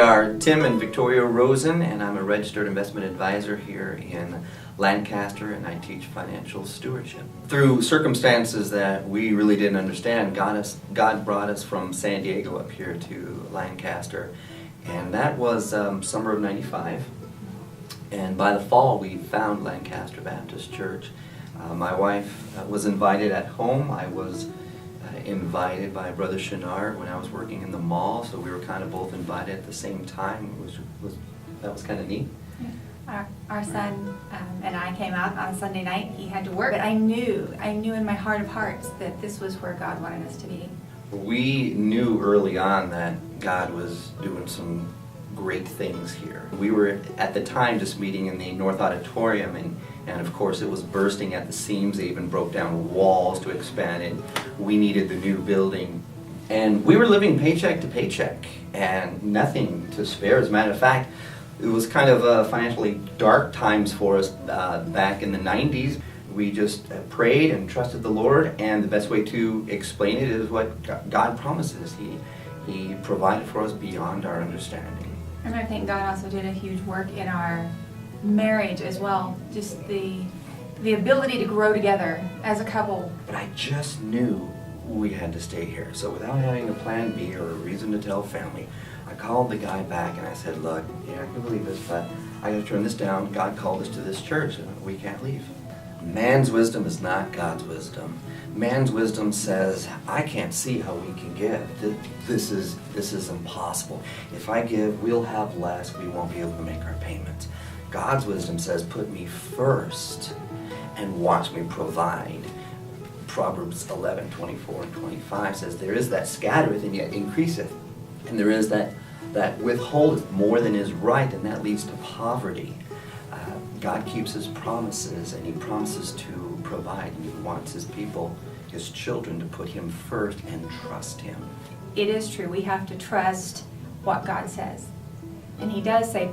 are Tim and Victoria Rosen, and I'm a registered investment advisor here in Lancaster, and I teach financial stewardship. Through circumstances that we really didn't understand, God brought us from San Diego up here to Lancaster, and that was summer of '95. And by the fall, we found Lancaster Baptist Church. My wife was invited at home. I was invited by Brother Shinar when I was working in the mall, so we were kind of both invited at the same time. That was kind of neat. Our son and I came out on a Sunday night. He had to work, but I knew in my heart of hearts that this was where God wanted us to be. We knew early on that God was doing some great things here. We were at the time just meeting in the North Auditorium, and of course it was bursting at the seams. They even broke down walls to expand it. We needed the new building, and we were living paycheck to paycheck and nothing to spare. As a matter of fact, it was kind of financially dark times for us back in the 90s. We just prayed and trusted the Lord, and the best way to explain it is what God promises. He provided for us beyond our understanding. And I think God also did a huge work in our marriage as well. Just the ability to grow together as a couple. But I just knew we had to stay here. So without having a plan B or a reason to tell family, I called the guy back and I said, look, I can believe this, but I gotta turn this down. God called us to this church and we can't leave. Man's wisdom is not God's wisdom. Man's wisdom says, I can't see how we can give. This is impossible. If I give, we'll have less. We won't be able to make our payments. God's wisdom says, put me first and watch me provide. Proverbs 11:24 and 25 says, there is that scattereth and yet increaseth. And there is that withholdeth more than is right, and that leads to poverty. God keeps his promises, and he promises to provide, and he wants his people, his children, to put him first and trust him. It is true. We have to trust what God says. And he does say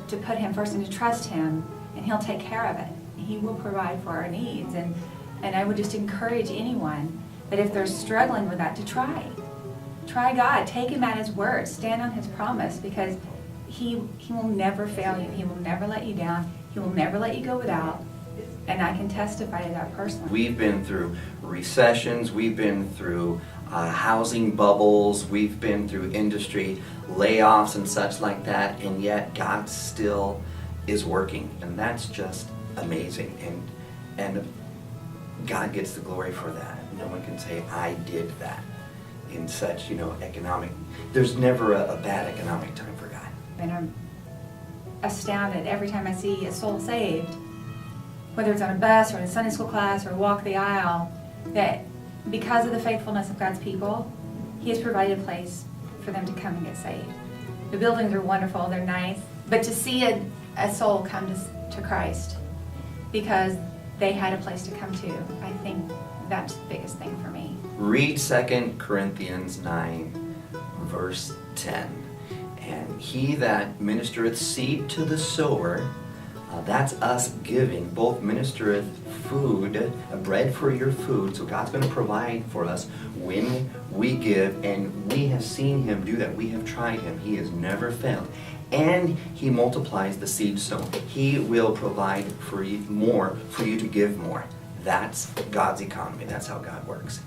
to put him first and to trust him, and he'll take care of it. He will provide for our needs. And I would just encourage anyone that if they're struggling with that, to try. Try God. Take him at his word. Stand on his promise, because he will never fail you. He will never let you down. He will never let you go without. And I can testify to that personally. We've been through recessions. We've been through housing bubbles. We've been through industry layoffs and such like that. And yet God still is working. And that's just amazing. And God gets the glory for that. No one can say, I did that in such, economic. There's never a bad economic time for God. And I'm astounded every time I see a soul saved, whether it's on a bus or in a Sunday school class or walk the aisle, that because of the faithfulness of God's people, he has provided a place for them to come and get saved. The buildings are wonderful, they're nice, but to see a soul come to Christ because they had a place to come to, I think that's the biggest thing for me. Read 2 Corinthians 9, verse 10. And he that ministereth seed to the sower, that's us giving, both ministereth food, bread for your food. So God's going to provide for us when we give, and we have seen him do that. We have tried him. He has never failed. And he multiplies the seed sown. He will provide for you more, for you to give more. That's God's economy. That's how God works.